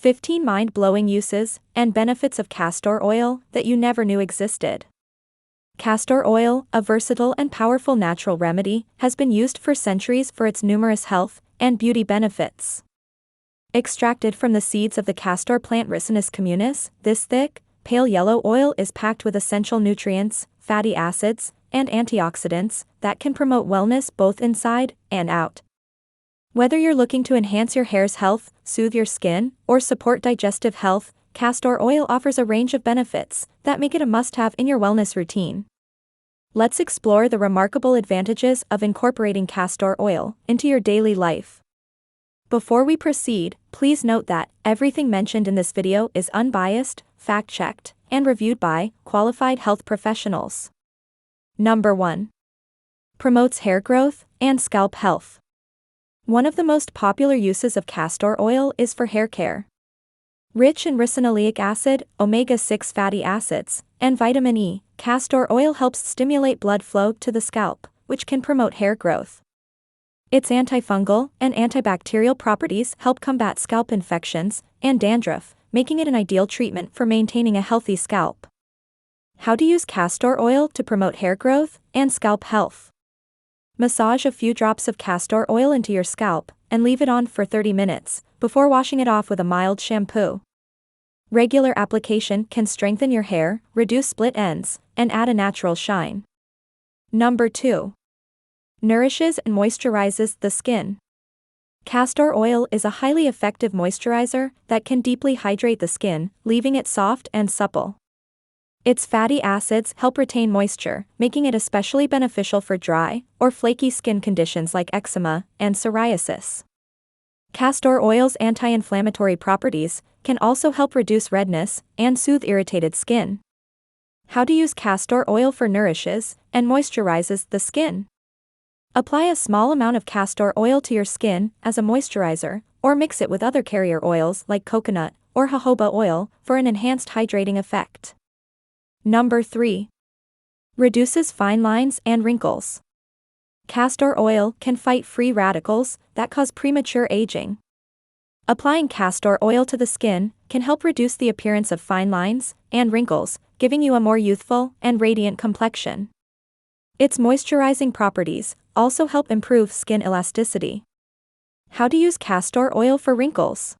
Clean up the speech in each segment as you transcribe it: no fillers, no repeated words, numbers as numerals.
15 mind-blowing uses and benefits of castor oil that you never knew existed. Castor oil, a versatile and powerful natural remedy, has been used for centuries for its numerous health and beauty benefits. Extracted from the seeds of the castor plant Ricinus communis, this thick, pale yellow oil is packed with essential nutrients, fatty acids, and antioxidants that can promote wellness both inside and out. Whether you're looking to enhance your hair's health, soothe your skin, or support digestive health, castor oil offers a range of benefits that make it a must-have in your wellness routine. Let's explore the remarkable advantages of incorporating castor oil into your daily life. Before we proceed, please note that everything mentioned in this video is unbiased, fact-checked, and reviewed by qualified health professionals. Number 1. Promotes hair growth and scalp health. One of the most popular uses of castor oil is for hair care. Rich in ricinoleic acid, omega-6 fatty acids, and vitamin E, castor oil helps stimulate blood flow to the scalp, which can promote hair growth. Its antifungal and antibacterial properties help combat scalp infections and dandruff, making it an ideal treatment for maintaining a healthy scalp. How to use castor oil to promote hair growth and scalp health. Massage a few drops of castor oil into your scalp and leave it on for 30 minutes before washing it off with a mild shampoo. Regular application can strengthen your hair, reduce split ends, and add a natural shine. Number 2. Nourishes and moisturizes the skin. Castor oil is a highly effective moisturizer that can deeply hydrate the skin, leaving it soft and supple. Its fatty acids help retain moisture, making it especially beneficial for dry or flaky skin conditions like eczema and psoriasis. Castor oil's anti-inflammatory properties can also help reduce redness and soothe irritated skin. How to use castor oil for nourishes and moisturizes the skin. Apply a small amount of castor oil to your skin as a moisturizer, or mix it with other carrier oils like coconut or jojoba oil for an enhanced hydrating effect. Number 3. Reduces fine lines and wrinkles. Castor oil can fight free radicals that cause premature aging. Applying castor oil to the skin can help reduce the appearance of fine lines and wrinkles, giving you a more youthful and radiant complexion. Its moisturizing properties also help improve skin elasticity. How to use castor oil for wrinkles.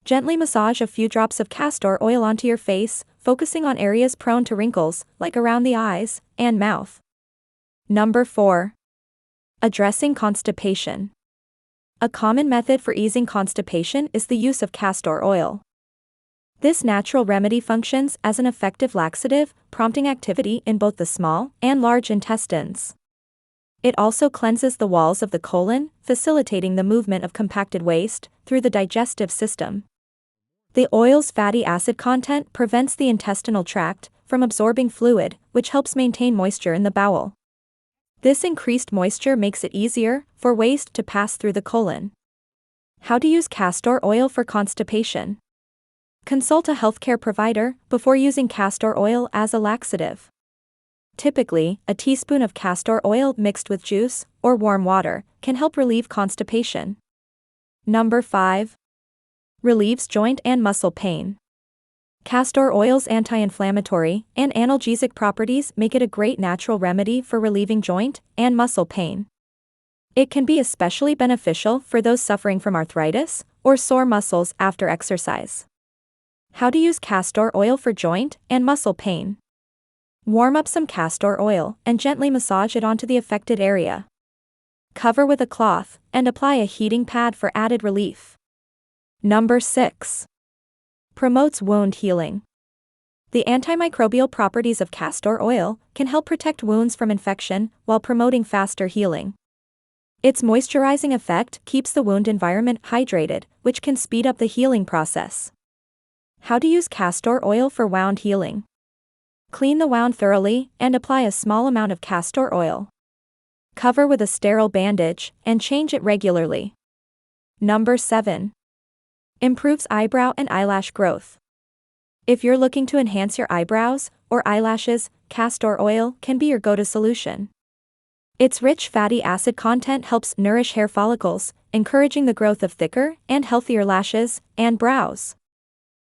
Gently massage a few drops of castor oil onto your face, focusing on areas prone to wrinkles, like around the eyes and mouth. Number 4. Addressing constipation. A common method for easing constipation is the use of castor oil. This natural remedy functions as an effective laxative, prompting activity in both the small and large intestines. It also cleanses the walls of the colon, facilitating the movement of compacted waste through the digestive system. The oil's fatty acid content prevents the intestinal tract from absorbing fluid, which helps maintain moisture in the bowel. This increased moisture makes it easier for waste to pass through the colon. How to use castor oil for constipation. Consult a healthcare provider before using castor oil as a laxative. Typically, a teaspoon of castor oil mixed with juice or warm water can help relieve constipation. Number 5. Relieves joint and muscle pain. Castor oil's anti-inflammatory and analgesic properties make it a great natural remedy for relieving joint and muscle pain. It can be especially beneficial for those suffering from arthritis or sore muscles after exercise. How to use castor oil for joint and muscle pain. Warm up some castor oil and gently massage it onto the affected area. Cover with a cloth and apply a heating pad for added relief. Number 6. Promotes wound healing. The antimicrobial properties of castor oil can help protect wounds from infection while promoting faster healing. Its moisturizing effect keeps the wound environment hydrated, which can speed up the healing process. How to use castor oil for wound healing. Clean the wound thoroughly and apply a small amount of castor oil. Cover with a sterile bandage and change it regularly. Number 7. Improves eyebrow and eyelash growth. If you're looking to enhance your eyebrows or eyelashes, castor oil can be your go-to solution. Its rich fatty acid content helps nourish hair follicles encouraging the growth of thicker and healthier lashes and brows.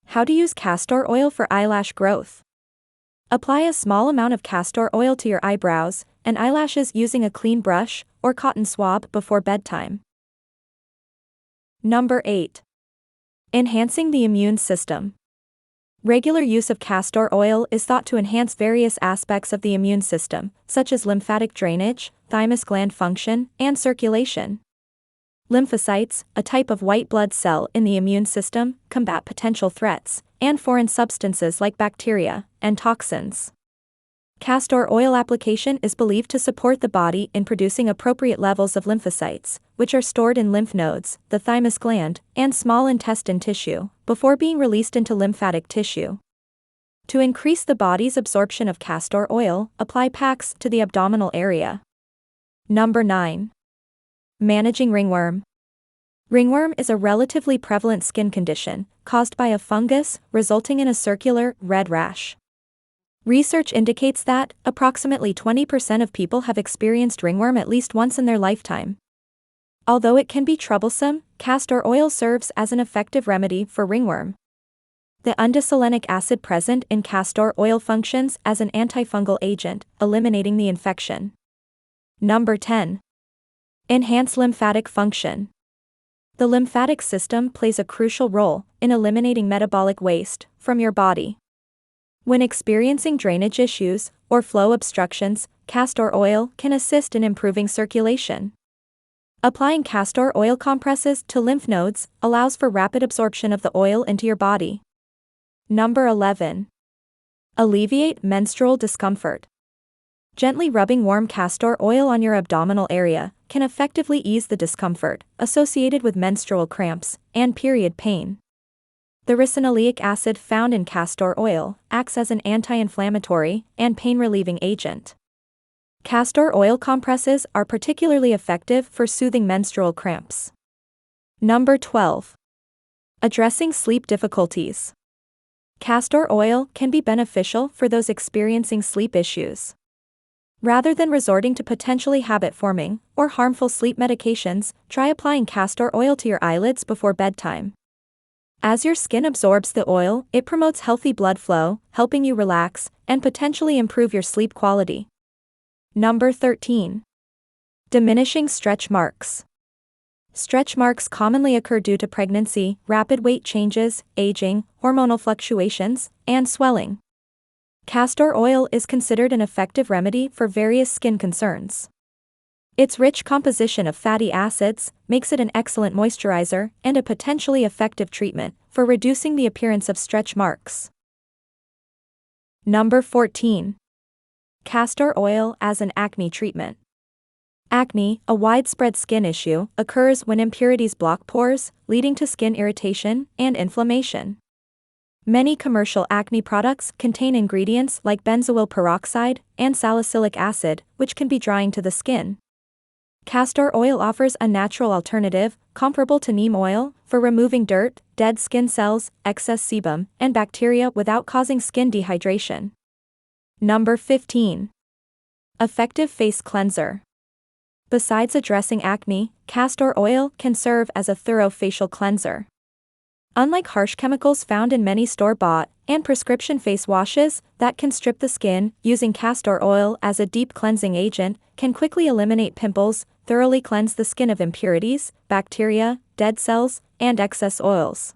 How to use castor oil for eyelash growth. Apply a small amount of castor oil to your eyebrows and eyelashes using a clean brush or cotton swab before bedtime. Number 8. Enhancing the immune system. Regular use of castor oil is thought to enhance various aspects of the immune system, such as lymphatic drainage, thymus gland function, and circulation. Lymphocytes, a type of white blood cell in the immune system, combat potential threats and foreign substances like bacteria and toxins. Castor oil application is believed to support the body in producing appropriate levels of lymphocytes, which are stored in lymph nodes, the thymus gland, and small intestine tissue, before being released into lymphatic tissue. To increase the body's absorption of castor oil, apply packs to the abdominal area. Number 9. Managing ringworm. Ringworm is a relatively prevalent skin condition, caused by a fungus, resulting in a circular, red rash. Research indicates that approximately 20% of people have experienced ringworm at least once in their lifetime. Although it can be troublesome, castor oil serves as an effective remedy for ringworm. The undesolenic acid present in castor oil functions as an antifungal agent, eliminating the infection. Number 10. Enhance lymphatic function. The lymphatic system plays a crucial role in eliminating metabolic waste from your body. When experiencing drainage issues or flow obstructions, castor oil can assist in improving circulation. Applying castor oil compresses to lymph nodes allows for rapid absorption of the oil into your body. Number 11. Alleviate menstrual discomfort. Gently rubbing warm castor oil on your abdominal area can effectively ease the discomfort associated with menstrual cramps and period pain. The ricinoleic acid found in castor oil acts as an anti-inflammatory and pain-relieving agent. Castor oil compresses are particularly effective for soothing menstrual cramps. Number 12. Addressing sleep difficulties. Castor oil can be beneficial for those experiencing sleep issues. Rather than resorting to potentially habit-forming or harmful sleep medications, try applying castor oil to your eyelids before bedtime. As your skin absorbs the oil, it promotes healthy blood flow, helping you relax and potentially improve your sleep quality. Number 13. Diminishing stretch marks. Stretch marks commonly occur due to pregnancy, rapid weight changes, aging, hormonal fluctuations, and swelling. Castor oil is considered an effective remedy for various skin concerns. Its rich composition of fatty acids makes it an excellent moisturizer and a potentially effective treatment for reducing the appearance of stretch marks. Number 14. Castor oil as an acne treatment. Acne, a widespread skin issue, occurs when impurities block pores, leading to skin irritation and inflammation. Many commercial acne products contain ingredients like benzoyl peroxide and salicylic acid, which can be drying to the skin. Castor oil offers a natural alternative, comparable to neem oil, for removing dirt, dead skin cells, excess sebum, and bacteria without causing skin dehydration. Number 15. Effective face cleanser. Besides addressing acne, castor oil can serve as a thorough facial cleanser. Unlike harsh chemicals found in many store-bought and prescription face washes that can strip the skin, using castor oil as a deep cleansing agent can quickly eliminate pimples, thoroughly cleanse the skin of impurities, bacteria, dead cells, and excess oils.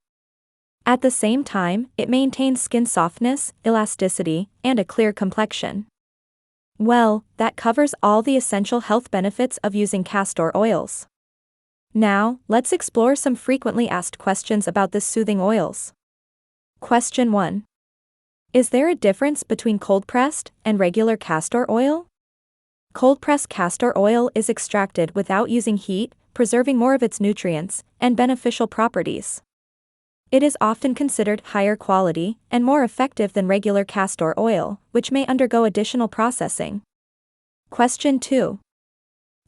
At the same time, it maintains skin softness, elasticity, and a clear complexion. Well, that covers all the essential health benefits of using castor oils. Now, let's explore some frequently asked questions about this soothing oils. Question 1. Is there a difference between cold-pressed and regular castor oil? Cold-pressed castor oil is extracted without using heat, preserving more of its nutrients and beneficial properties. It is often considered higher quality and more effective than regular castor oil, which may undergo additional processing. Question 2.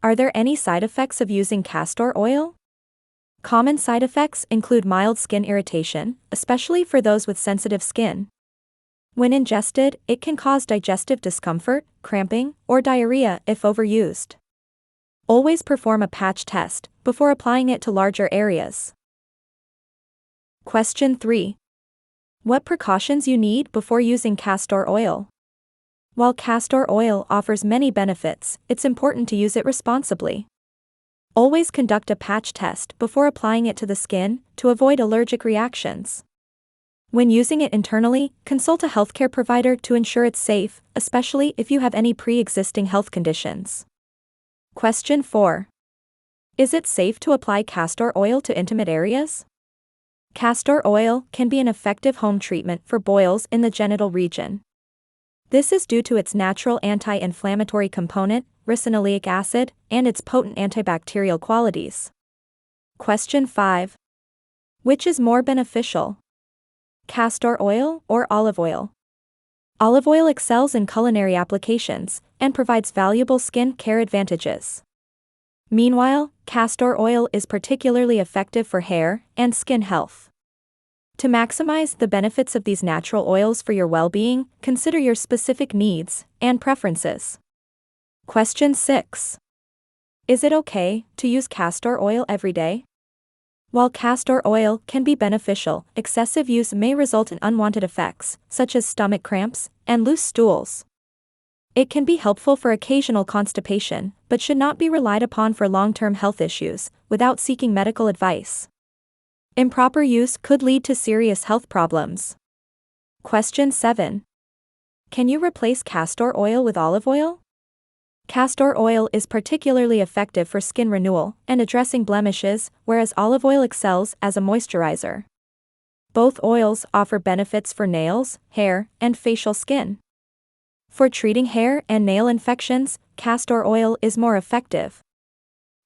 Are there any side effects of using castor oil? Common side effects include mild skin irritation, especially for those with sensitive skin. When ingested, it can cause digestive discomfort, cramping, or diarrhea if overused. Always perform a patch test before applying it to larger areas. Question 3. What precautions you need before using castor oil? While castor oil offers many benefits, it's important to use it responsibly. Always conduct a patch test before applying it to the skin to avoid allergic reactions. When using it internally, consult a healthcare provider to ensure it's safe, especially if you have any pre-existing health conditions. Question 4. Is it safe to apply castor oil to intimate areas? Castor oil can be an effective home treatment for boils in the genital region. This is due to its natural anti-inflammatory component, ricinoleic acid, and its potent antibacterial qualities. Question 5. Which is more beneficial? Castor oil or olive oil? Olive oil excels in culinary applications and provides valuable skin care advantages. Meanwhile, castor oil is particularly effective for hair and skin health. To maximize the benefits of these natural oils for your well-being, consider your specific needs and preferences. Question 6. Is it okay to use castor oil every day? While castor oil can be beneficial, excessive use may result in unwanted effects, such as stomach cramps and loose stools. It can be helpful for occasional constipation, but should not be relied upon for long-term health issues without seeking medical advice. Improper use could lead to serious health problems. Question 7. Can you replace castor oil with olive oil? Castor oil is particularly effective for skin renewal and addressing blemishes, whereas olive oil excels as a moisturizer. Both oils offer benefits for nails, hair, and facial skin. For treating hair and nail infections, castor oil is more effective.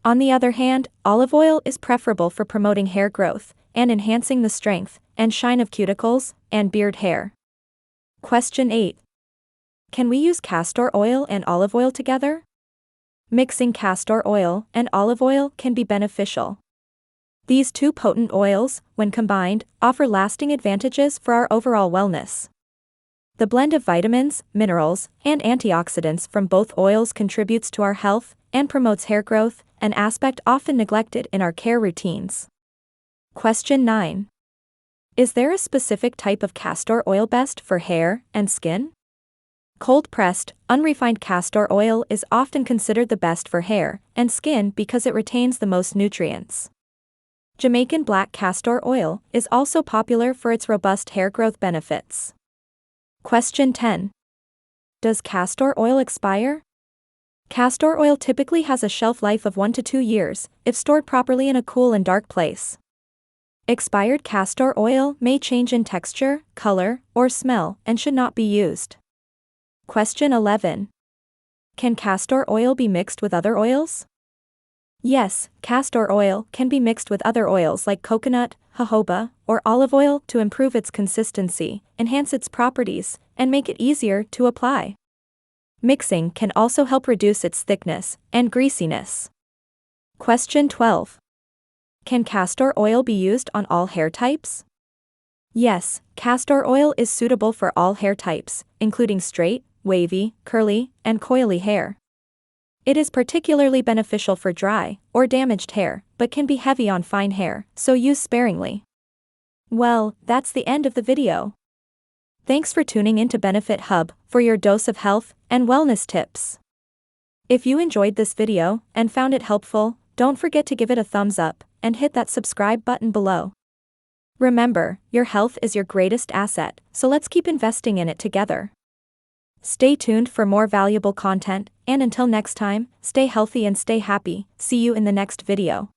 On the other hand, olive oil is preferable for promoting hair growth and enhancing the strength and shine of cuticles and beard hair. Question 8. Can we use castor oil and olive oil together? Mixing castor oil and olive oil can be beneficial. These two potent oils, when combined, offer lasting advantages for our overall wellness. The blend of vitamins, minerals, and antioxidants from both oils contributes to our health and promotes hair growth, an aspect often neglected in our care routines. Question 9. Is there a specific type of castor oil best for hair and skin? Cold-pressed, unrefined castor oil is often considered the best for hair and skin because it retains the most nutrients. Jamaican black castor oil is also popular for its robust hair growth benefits. Question 10. Does castor oil expire? Castor oil typically has a shelf life of 1 to 2 years if stored properly in a cool and dark place. Expired castor oil may change in texture, color, or smell and should not be used. Question 11. Can castor oil be mixed with other oils? Yes, castor oil can be mixed with other oils like coconut, jojoba, or olive oil to improve its consistency, enhance its properties, and make it easier to apply. Mixing can also help reduce its thickness and greasiness. Question 12. Can castor oil be used on all hair types? Yes, castor oil is suitable for all hair types, including straight, wavy, curly, and coily hair. It is particularly beneficial for dry or damaged hair, but can be heavy on fine hair, so use sparingly. Well, that's the end of the video. Thanks for tuning in to Benefit Hub for your dose of health and wellness tips. If you enjoyed this video and found it helpful, don't forget to give it a thumbs up and hit that subscribe button below. Remember, your health is your greatest asset, so let's keep investing in it together. Stay tuned for more valuable content, and until next time, stay healthy and stay happy. See you in the next video.